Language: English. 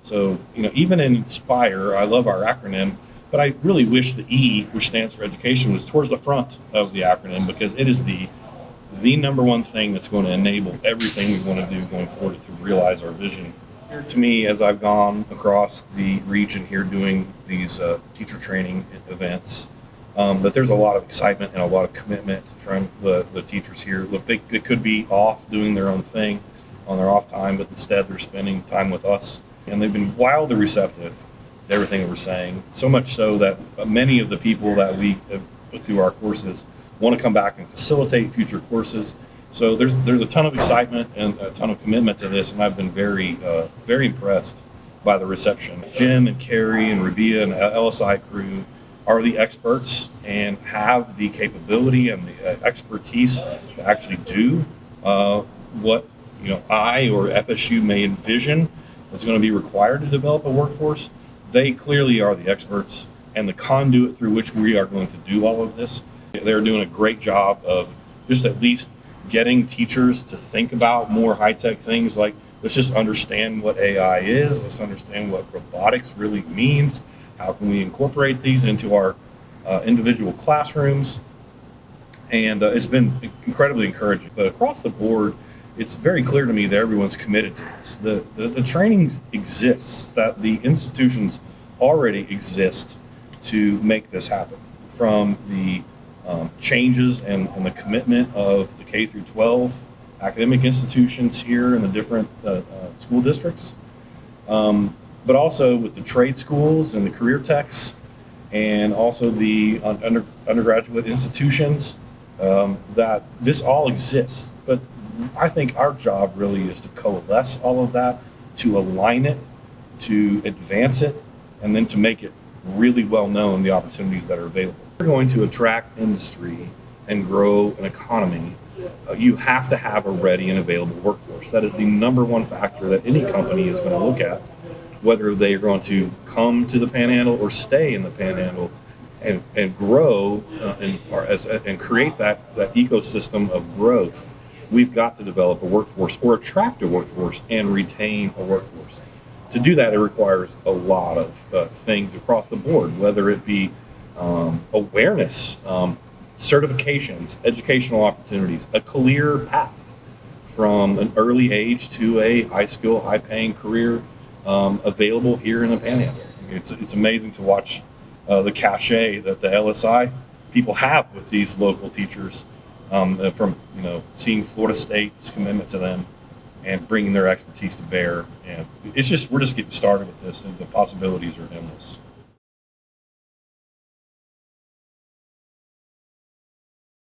So, even in InSPIRE, I love our acronym, but I really wish the E, which stands for education, was towards the front of the acronym, because it is the number one thing that's going to enable everything we want to do going forward to realize our vision. To me, as I've gone across the region here doing these teacher training events, that there's a lot of excitement and a lot of commitment from the teachers here. Look, they could be off doing their own thing on their off time, but instead they're spending time with us, and they've been wildly receptive to everything that we're saying, so much so that many of the people that we put through our courses want to come back and facilitate future courses. So there's a ton of excitement and a ton of commitment to this, and I've been very impressed by the reception. Jim and Carrie and Rabia and the LSI crew are the experts and have the capability and the expertise to actually do what I or FSU may envision that's going to be required to develop a workforce. They clearly are the experts and the conduit through which we are going to do all of this. They're doing a great job of just at least getting teachers to think about more high-tech things, like let's just understand what AI is, let's understand what robotics really means, how can we incorporate these into our individual classrooms. And it's been incredibly encouraging. But across the board, it's very clear to me that everyone's committed to this. The training exists, that the institutions already exist to make this happen. From the changes and the commitment of the K through 12 academic institutions here in the different school districts, but also with the trade schools and the career techs, and also the undergraduate institutions, that this all exists. But I think our job really is to coalesce all of that, to align it, to advance it, and then to make it really well known, the opportunities that are available. If we're going to attract industry and grow an economy, you have to have a ready and available workforce. That is the number one factor that any company is going to look at, whether they are going to come to the Panhandle or stay in the Panhandle and grow and create that ecosystem of growth. We've got to develop a workforce, or attract a workforce and retain a workforce. To do that, it requires a lot of things across the board, whether it be awareness, certifications, educational opportunities, a clear path from an early age to a high skill, high paying career available here in the Panhandle. I mean, it's amazing to watch the cachet that the LSI people have with these local teachers, from seeing Florida State's commitment to them and bringing their expertise to bear. And we're just getting started with this, and the possibilities are endless.